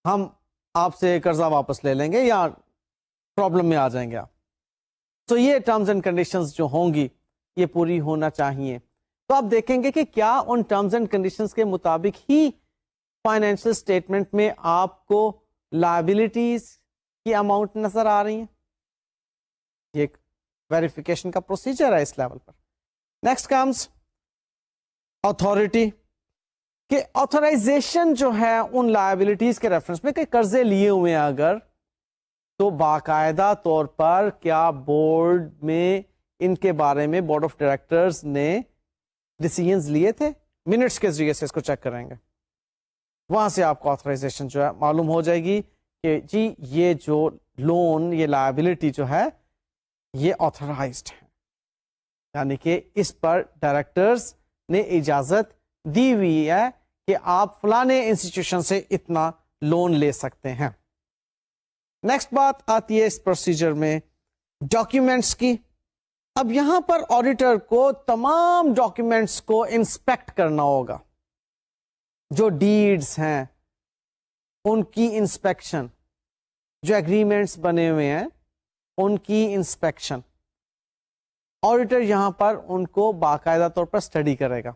ہم آپ سے قرضہ واپس لے لیں گے یا پرابلم میں آ جائیں گے آپ. تو یہ ٹرمز اینڈ کنڈیشنز جو ہوں گی یہ پوری ہونا چاہیے. تو آپ دیکھیں گے کہ کیا ان ٹرمز اینڈ کنڈیشنز کے مطابق ہی فائنینشیل اسٹیٹمنٹ میں آپ کو لائبلٹیز کی اماؤنٹ نظر آ رہی ہیں. یہ ایک ویریفیکیشن کا پروسیجر ہے اس لیول پر. نیکسٹ کمز اتھارٹی, کہ آتھورائزیشن جو ہے ان لائبلٹیز کے ریفرنس میں کہ قرضے لیے ہوئے ہیں اگر, تو باقاعدہ طور پر کیا بورڈ میں ان کے بارے میں بورڈ آف ڈائریکٹرز نے ڈیسیژنز لیے تھے. منٹس کے ذریعے سے اس کو چیک کریں گے, وہاں سے آپ کو آتھورائزیشن جو ہے معلوم ہو جائے گی کہ جی یہ جو لون یہ لائبلٹی جو ہے یہ آتھورائزڈ ہے, یعنی کہ اس پر ڈائریکٹرز نے اجازت دی ہوئی ہے کہ آپ فلانے انسٹیٹیوشن سے اتنا لون لے سکتے ہیں. نیکسٹ بات آتی ہے اس پروسیجر میں ڈاکیومینٹس کی. اب یہاں پر آڈیٹر کو تمام ڈاکیومینٹس کو انسپیکٹ کرنا ہوگا. جو ڈیڈز ہیں ان کی انسپیکشن, جو ایگریمنٹس بنے ہوئے ہیں ان کی انسپیکشن, آڈیٹر یہاں پر ان کو باقاعدہ طور پر اسٹڈی کرے گا.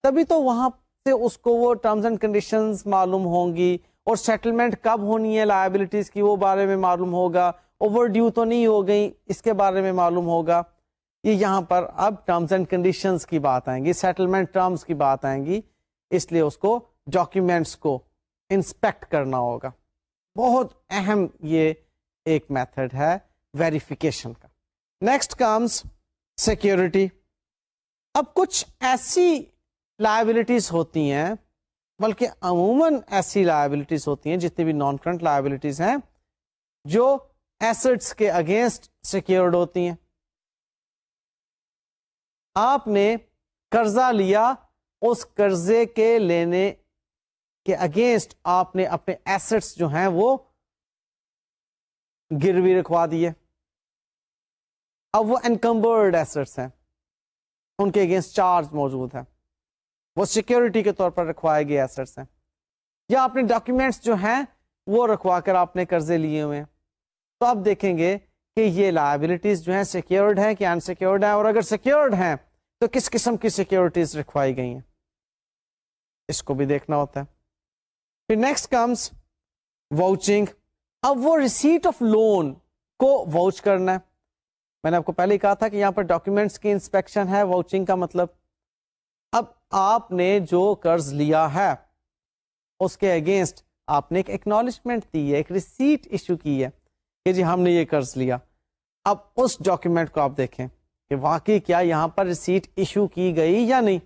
تبھی تو وہاں سے اس کو وہ ٹرمز اینڈ کنڈیشنز معلوم ہوں گی, اور سیٹلمنٹ کب ہونی ہے لائبلٹیز کی وہ بارے میں معلوم ہوگا, اوور ڈیو تو نہیں ہو گئی اس کے بارے میں معلوم ہوگا. یہ یہاں پر اب ٹرمز اینڈ کنڈیشنز کی بات آئیں گی, سیٹلمنٹ ٹرمز کی بات آئیں گی, اس لیے اس کو ڈاکیومینٹس کو انسپیکٹ کرنا ہوگا. بہت اہم یہ ایک میتھڈ ہے ویریفیکیشن کا. Next comes security. اب کچھ ایسی لائبلٹیز ہوتی ہیں, بلکہ عموماً ایسی لائبلٹیز ہوتی ہیں جتنی بھی نان کرنٹ لائبلٹیز ہیں جو ایسٹس کے اگینسٹ سیکیورڈ ہوتی ہیں. آپ نے قرضہ لیا, اس قرضے کے لینے کے اگینسٹ آپ نے اپنے ایسٹس جو ہیں وہ گروی رکھوا دیے. اب وہ انکمبرڈ ایسٹس ہیں, ان کے اگینسٹ چارج موجود ہے, وہ سیکیورٹی کے طور پر رکھوائے گئے ایسٹس ہیں. یا آپ نے ڈاکیومینٹس جو ہیں وہ رکھوا کر آپ نے قرضے لیے ہوئے ہیں, تو آپ دیکھیں گے کہ یہ لائبلٹیز جو ہیں سیکیورڈ ہیں کہ انسیکیورڈ ہیں, اور اگر سیکیورڈ ہیں تو کس قسم کی سیکیورٹیز رکھوائی گئی ہیں, اس کو بھی دیکھنا ہوتا ہے. پھر نیکسٹ کمز واؤچنگ. اب وہ ریسیٹ آف لون کو واؤچ کرنا ہے. میں نے آپ کو پہلے ہی کہا تھا کہ یہاں پر ڈاکیومینٹس کی انسپیکشن ہے واؤچنگ کا مطلب. اب آپ نے جو قرض لیا ہے اس کے اگینسٹ آپ نے ایک ایکنالجمنٹ دی ہے, ایک ریسیٹ ایشو کی ہے کہ جی ہم نے یہ قرض لیا. اب اس ڈاکیومنٹ کو آپ دیکھیں کہ واقعی کیا یہاں پر ریسیٹ ایشو کی گئی یا نہیں.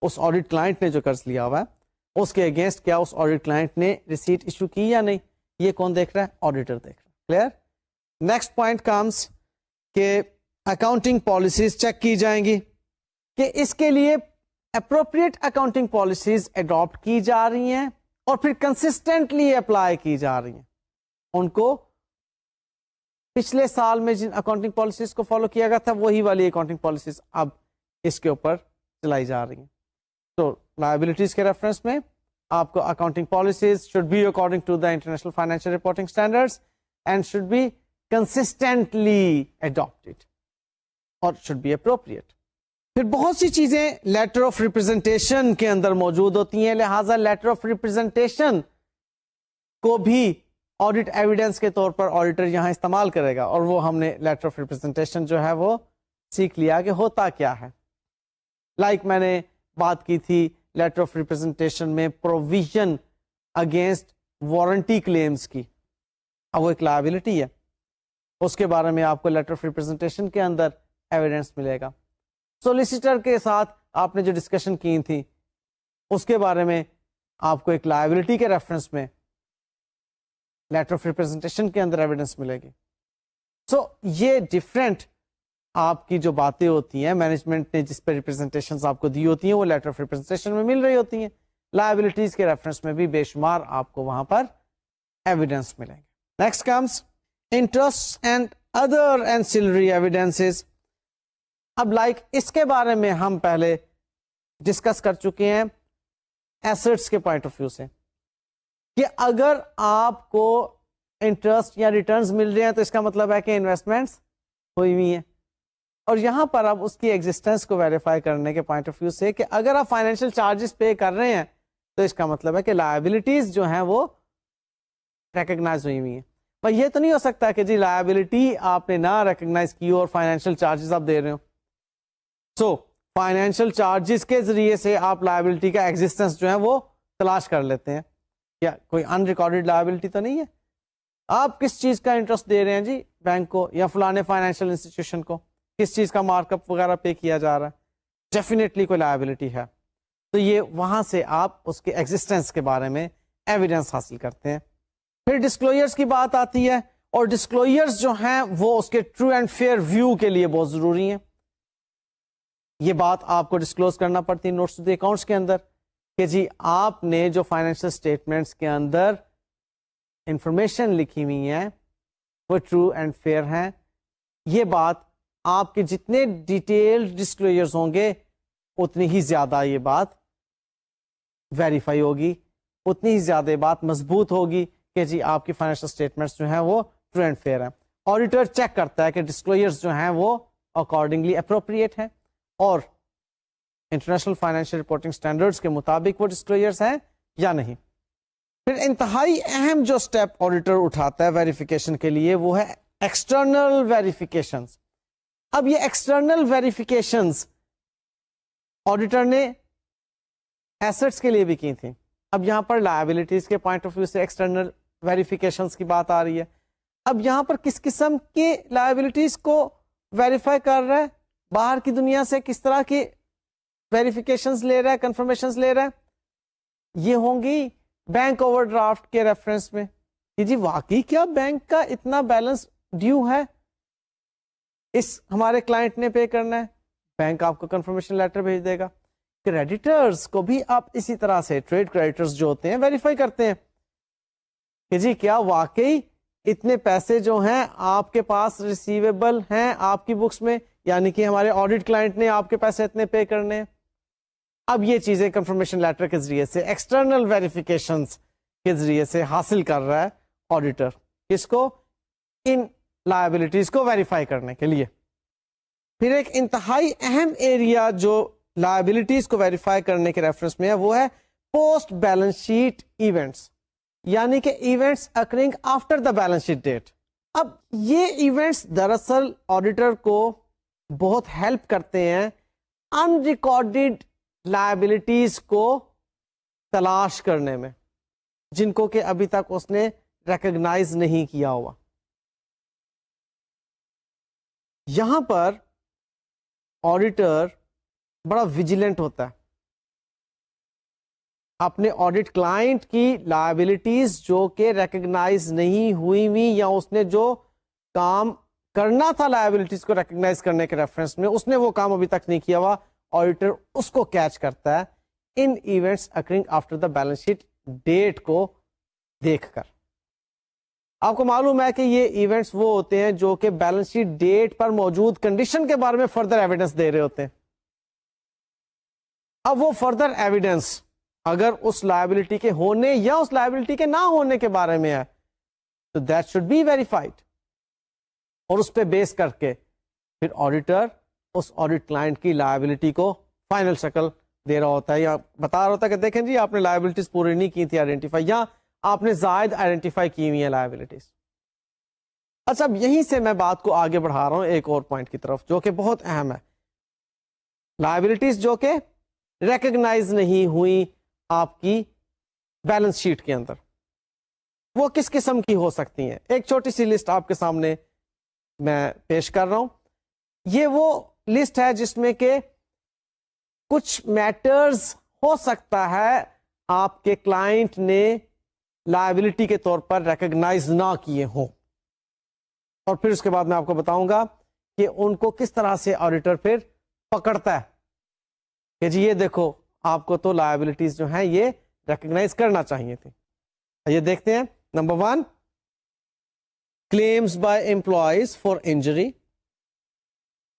اس آڈیٹ کلائنٹ نے جو قرض لیا ہوا ہے اس کے اگینسٹ کیا اس آڈیٹ کلائنٹ نے ریسیٹ ایشو کی یا نہیں, یہ کون دیکھ رہا ہے؟ آڈیٹر دیکھ رہا ہے. کلیئر. نیکسٹ پوائنٹ کمز کہ اکاؤنٹنگ پالیسیز چیک کی جائیں گی کہ اس کے لیے اپروپریٹ اکاؤنٹنگ پالیسیز اڈاپٹ کی جا رہی ہیں اور پھر کنسسٹنٹلی اپلائی کی جا رہی ہیں. ان کو پچھلے سال میں جن اکاؤنٹنگ پالیسیز کو فالو کیا گیا تھا وہی والی اکاؤنٹنگ پالیسیز اب اس کے اوپر چلائی جا رہی ہیں. تو لائبلٹیز کے ریفرنس میں آپ کو accounting policies should be according to the international financial reporting standards and should be consistently adopted اور شوڈ بی اپروپریٹ. پھر بہت سی چیزیں لیٹر آف ریپرزینٹیشن کے اندر موجود ہوتی ہیں, لہذا لیٹر آف ریپرزینٹیشن کو بھی آڈٹ ایویڈنس کے طور پر آڈیٹر یہاں استعمال کرے گا, اور وہ ہم نے لیٹر آف ریپرزنٹیشن جو ہے وہ سیکھ لیا کہ ہوتا کیا ہے. لائک میں نے بات کی تھی لیٹر آف ریپرزنٹیشن میں پروویژن اگینسٹ وارنٹی کلیمز کی, اب وہ ایک لائبلٹی ہے, اس کے بارے میں آپ کو لیٹر آف ریپرزنٹیشن کے اندر ایویڈنس ملے گا. سولیسیٹر کے ساتھ آپ نے جو ڈسکشن کی تھی اس کے بارے میں آپ کو ایک لائبلٹی کے ریفرنس میں لیٹر آف ریپرزنٹیشن کے اندر ایویڈنس ملے گی. سو یہ ڈفرینٹ آپ کی جو باتیں ہوتی ہیں, مینجمنٹ نے جس پہ ریپرزنٹیشن آپ کو دی ہوتی ہیں وہ لیٹر آف ریپرزنٹیشن میں مل رہی ہوتی ہیں. لائبلٹیز کے ریفرنس میں بھی بے شمار آپ کو وہاں پر ایویڈنس ملیں گے. Next comes interest and other ancillary evidences. اب لائک اس کے بارے میں ہم پہلے ڈسکس کر چکے ہیں ایسٹس کے پوائنٹ آف ویو سے, کہ اگر آپ کو انٹرسٹ یا ریٹرنز مل رہے ہیں تو اس کا مطلب ہے کہ انویسٹمنٹس ہوئی ہوئی ہیں. اور یہاں پر اب اس کی ایگزسٹنس کو ویریفائی کرنے کے پوائنٹ آف ویو سے کہ اگر آپ فائنینشیل چارجز پے کر رہے ہیں تو اس کا مطلب ہے کہ لائبلٹیز جو ہیں وہ ریکگنائز ہوئی ہوئی ہیں. پر یہ تو نہیں ہو سکتا کہ جی لائبلٹی آپ نے نہ ریکگنائز کی اور فائنینشیل چارجز آپ دے رہے ہو. سو فائنینشیل چارجز کے ذریعے سے آپ لائبلٹی کا ایگزسٹنس جو ہے وہ تلاش کر لیتے ہیں. کیا کوئی ان ریکارڈیڈ لائبلٹی تو نہیں ہے؟ آپ کس چیز کا انٹرسٹ دے رہے ہیں جی بینک کو یا فلانے فائنینشیل انسٹیٹیوشن کو, کس چیز کا مارک اپ وغیرہ پے کیا جا رہا ہے, ڈیفینیٹلی کوئی لائبلٹی ہے. تو یہ وہاں سے آپ اس کے ایگزسٹنس کے بارے میں ایویڈنس حاصل کرتے ہیں. پھر ڈسکلوئرز کی بات آتی ہے, اور ڈسکلوئرز جو ہیں وہ اس کے ٹرو اینڈ فیئر ویو کے لیے بہت ضروری ہیں. یہ بات آپ کو ڈسکلوز کرنا پڑتی ہے نوٹس ٹو دی اکاؤنٹس کے اندر کہ جی آپ نے جو فائنینشیل اسٹیٹمنٹس کے اندر انفارمیشن لکھی ہوئی ہیں وہ ٹرو اینڈ فیئر ہیں. یہ بات آپ کے جتنے ڈیٹیلڈ ڈسکلوجرز ہوں گے اتنی ہی زیادہ یہ بات ویریفائی ہوگی, اتنی ہی زیادہ بات مضبوط ہوگی کہ جی آپ کی فائنینشیل اسٹیٹمنٹس جو ہیں وہ ٹرو اینڈ فیئر ہیں. آڈیٹر چیک کرتا ہے کہ ڈسکلوجرز جو ہیں وہ اکارڈنگلی اپروپریٹ ہیں اور انٹرنیشنل فائنینشیل رپورٹنگ اسٹینڈرڈس کے مطابق وہ ڈسکلوجرز ہیں یا نہیں. پھر انتہائی اہم جو اسٹیپ آڈیٹر اٹھاتا ہے ویریفیکیشن کے لیے وہ ہے ایکسٹرنل ویریفیکیشنز. اب یہ ایکسٹرنل ویریفیکیشنز آڈیٹر نے ایسٹس کے لیے بھی کی تھی. اب یہاں پر لائبلٹیز کے پوائنٹ آف ویو سے ایکسٹرنل ویریفیکیشنز کی بات آ رہی ہے. اب یہاں پر کس قسم کی لائبلٹیز کو ویریفائی کر رہا ہے, باہر کی دنیا سے کس طرح کی ویریفیکیشنز لے رہا ہے, کنفرمیشنز لے رہا ہے. یہ ہوں گی بینک اوور ڈرافٹ کے ریفرنس میں کہ جی واقعی کیا بینک کا اتنا بیلنس ڈیو ہے, اس ہمارے کلائنٹ نے پے کرنا ہے, بینک آپ کو کنفرمیشن لیٹر بھیج دے گا. کریڈیٹرز کو بھی آپ اسی طرح سے ٹریڈ کریڈیٹرز جو ہوتے ہیں ویریفائی کرتے ہیں کہ جی کیا واقعی اتنے پیسے جو ہیں آپ کے پاس ریسیویبل ہیں آپ کی بکس میں, یعنی کہ ہمارے آڈیٹ کلائنٹ نے آپ کے پیسے اتنے پے کرنے ہیں. اب یہ چیزیں کنفرمیشن لیٹر کے ذریعے سے ایکسٹرنل ویریفیکیشنز کے ذریعے سے حاصل کر رہا ہے آڈیٹر, کس کو, ان لائبلٹیز کو ویریفائی کرنے کے لیے. پھر ایک انتہائی اہم ایریا جو لائبلٹیز کو ویریفائی کرنے کے ریفرنس میں ہے وہ ہے پوسٹ بیلنس شیٹ ایونٹس, یعنی کہ events occurring after the balance sheet date. اب یہ ایونٹس دراصل آڈیٹر کو بہت ہیلپ کرتے ہیں ان ریکارڈیڈ لائبلٹیز کو تلاش کرنے میں, جن کو کہ ابھی تک اس نے ریکگنائز نہیں کیا ہوا. یہاں پر آڈیٹر بڑا ویجیلنٹ ہوتا ہے اپنے آڈیٹ کلائنٹ کی لائبلٹیز جو کہ ریکگنائز نہیں ہوئی ہوئی یا اس نے جو کام کرنا تھا لائبلٹیز کو ریکگنائز کرنے کے ریفرنس میں اس نے وہ کام ابھی تک نہیں کیا ہوا, آڈیٹر اس کو کیچ کرتا ہے ان events occurring after the balance sheet date کو دیکھ کر. آپ کو معلوم ہے کہ یہ ایونٹس وہ ہوتے ہیں جو کہ بیلنس شیٹ ڈیٹ پر موجود کنڈیشن کے بارے میں فردر ایویڈنس دے رہے ہوتے ہیں. اب وہ فردر ایویڈنس اگر اس لائبلٹی کے ہونے یا اس لائبلٹی کے نہ ہونے کے بارے میں ہے تو دیٹ شوڈ بی ویریفائڈ, اور اس پہ بیس کر کے پھر آڈیٹر اس آڈیٹ کلائنٹ کی لائبلٹی کو فائنل شکل دے رہا ہوتا ہے یا بتا رہا ہوتا ہے کہ دیکھیں جی آپ نے لائبلٹیز پوری نہیں کی تھی آئیڈینٹیفائی, یا آپ نے زائد آئیڈینٹیفائی کی ہوئی ہیں لائبلٹیز. اچھا اب یہیں سے میں بات کو آگے بڑھا رہا ہوں ایک اور پوائنٹ کی طرف جو کہ بہت اہم ہے. لائبلٹیز جو کہ ریکگنائز نہیں ہوئی آپ کی بیلنس شیٹ کے اندر, وہ کس قسم کی ہو سکتی ہیں؟ ایک چھوٹی سی لسٹ آپ کے سامنے میں پیش کر رہا ہوں. یہ وہ لسٹ ہے جس میں کہ کچھ میٹرز ہو سکتا ہے آپ کے کلائنٹ نے لائبلٹی کے طور پر ریکگنائز نہ کیے ہوں, اور پھر اس کے بعد میں آپ کو بتاؤں گا کہ ان کو کس طرح سے آڈیٹر پھر پکڑتا ہے کہ جی یہ دیکھو آپ کو تو لائبلٹیز جو ہیں یہ ریکگنائز کرنا چاہیے تھی. یہ دیکھتے ہیں. Number 1, claims by employees for injury.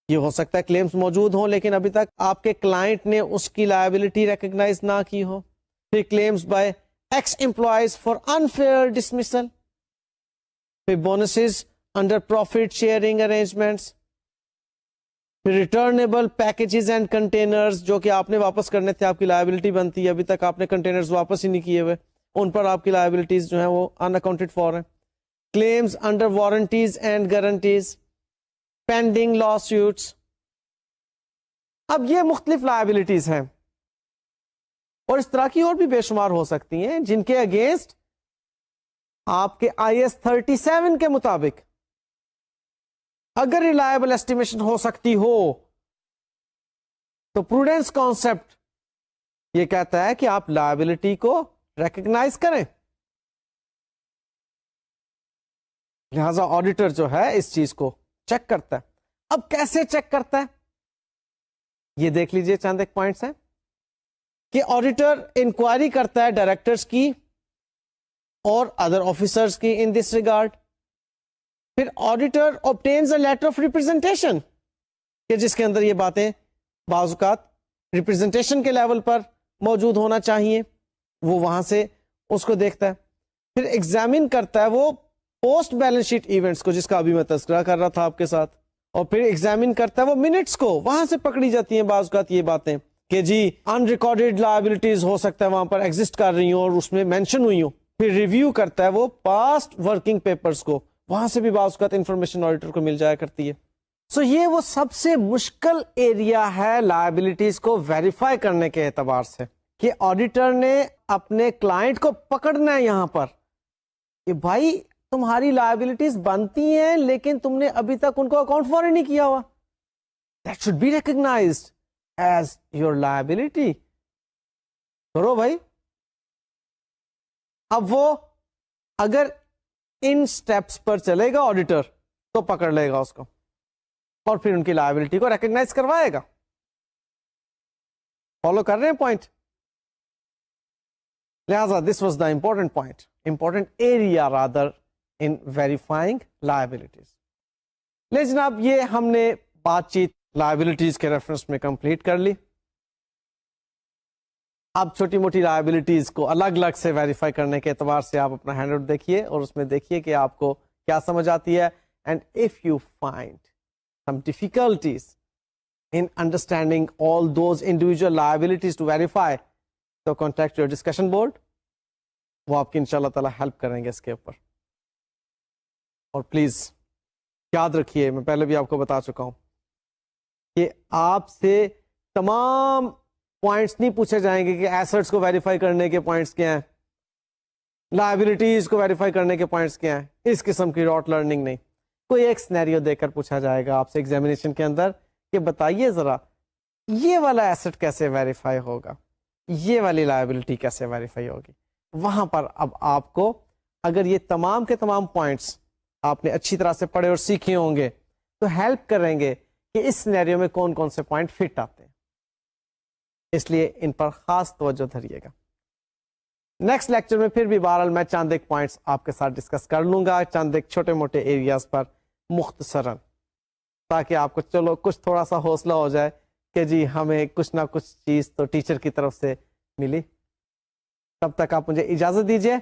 یہ ہو سکتا ہے کلیمز موجود ہوں لیکن ابھی تک آپ کے کلائنٹ نے اس کی لائبلٹی ریکگنائز نہ کی ہو. پھر claims by ex employees for unfair dismissal. پھر bonuses under profit sharing arrangements. پھر ریٹرنیبل پیکجز اینڈ کنٹینرز جو کہ آپ نے واپس کرنے تھے, آپ کی لائبلٹی بنتی ہے, ابھی تک آپ نے کنٹینرز واپس ہی نہیں کیے ہوئے, ان پر آپ کی لائبلٹیز جو ہیں وہ ان اکاؤنٹڈ فار ہیں. Claims under warranties and guarantees, pending law suits. اب یہ مختلف لائبلٹیز ہیں اور اس طرح کی اور بھی بے شمار ہو سکتی ہیں جن کے اگینسٹ آپ کے IAS 37 کے مطابق اگر ریلائبل ایسٹیمیشن ہو سکتی ہو تو پروڈنس کانسیپٹ یہ کہتا ہے کہ آپ لائبلٹی کو ریکگنائز کریں. لہذا آڈیٹر جو ہے اس چیز کو چیک کرتا ہے. اب کیسے چیک کرتا ہے یہ دیکھ لیجئے, چند ایک پوائنٹس ہیں کہ آڈیٹر انکوائری کرتا ہے ڈائریکٹرز کی اور ادر آفیسرز کی ان دس ریگارڈ. پھر auditor obtains a letter of representation کہ جس کے اندر یہ باتیں بعض اوقات ریپرزنٹیشن کے لیول پر موجود ہونا چاہیے, وہ وہاں سے اس کو دیکھتا ہے. پھر ایگزامن کرتا ہے وہ پوسٹ بیلنس شیٹ ایونٹس کو جس کا ابھی میں تذکرہ کر رہا تھا آپ کے ساتھ, اور پھر ایگزامن کرتا ہے وہ منٹس کو, وہاں سے پکڑی جاتی ہیں بعض اوقات یہ باتیں کہ جی ان ریکارڈیڈ لائبلٹیز ہو سکتا ہے وہاں پر ایگزسٹ کر رہی ہوں اور اس میں مینشن ہوئی ہوں. پھر ریویو کرتا ہے وہ پاسٹ ورکنگ پیپرز کو, وہاں سے بھی بعض اوقات انفارمیشن آڈیٹر کو مل جایا کرتی ہے. سو یہ وہ سب سے مشکل ایریا ہے لائبلٹیز کو ویریفائی کرنے کے اعتبار سے کہ آڈیٹر نے اپنے کلائنٹ کو پکڑنا ہے یہاں پر کہ بھائی تمہاری لائبلٹیز بنتی ہیں لیکن تم نے ابھی تک ان کو اکاؤنٹ فار نہیں کیا ہوا. That should be recognized as your liability. کرو بھائی. اب وہ اگر ان سٹیپس پر چلے گا آڈیٹر تو پکڑ لے گا اس کو اور پھر ان کی لائبلٹی کو ریکگنائز کروائے گا. فالو کر رہے ہیں پوائنٹ؟ لہذا this was the important point, important area rather in verifying liabilities. لے جناب یہ ہم نے بات چیت لائبلٹیز کے ریفرنس میں کمپلیٹ کر لی. اب چھوٹی موٹی لائبلٹیز کو الگ الگ سے ویریفائی کرنے کے اعتبار سے آپ اپنا ہینڈ آؤٹ دیکھیے اور اس میں دیکھیے کہ آپ کو کیا سمجھ آتی ہے. And if you find some difficulties in understanding all those individual liabilities to verify, so contact your discussion board. وہ آپ کی انشاءاللہ تعالی ہیلپ کریں گے اس کے اوپر. اور پلیز یاد رکھیے, میں پہلے بھی آپ کو بتا چکا ہوں کہ آپ سے تمام پوائنٹس نہیں پوچھے جائیں گے کہ ایسٹس کو ویریفائی کرنے کے پوائنٹس کیا ہیں, لائبلٹیز کو ویریفائی کرنے کے پوائنٹس کیا ہیں. اس قسم کی راٹ لرننگ نہیں. کوئی ایک سینیریو دے کر پوچھا جائے گا آپ سے ایگزامینیشن کے اندر کہ بتائیے ذرا یہ والا ایسٹ کیسے ویریفائی ہوگا, یہ والی لائبلٹی کیسے ویریفائی ہوگی. وہاں پر اب آپ کو اگر یہ تمام کے تمام پوائنٹس آپ نے اچھی طرح سے پڑھے اور سیکھے ہوں گے تو ہیلپ کریں گے کہ اس سینیریو میں کون کون سے پوائنٹ فٹ آتے ہیں. اس لیے ان پر خاص توجہ دھریے گا. نیکسٹ لیکچر میں پھر بھی بہرحال میں چند ایک پوائنٹس آپ کے ساتھ ڈسکس کر لوں گا, چند ایک چھوٹے موٹے ایریاز پر مختصراً, تاکہ آپ کو چلو کچھ تھوڑا سا حوصلہ ہو جائے کہ جی ہمیں کچھ نہ کچھ چیز تو ٹیچر کی طرف سے ملی. تب تک آپ مجھے اجازت دیجیے.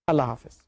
اللہ حافظ.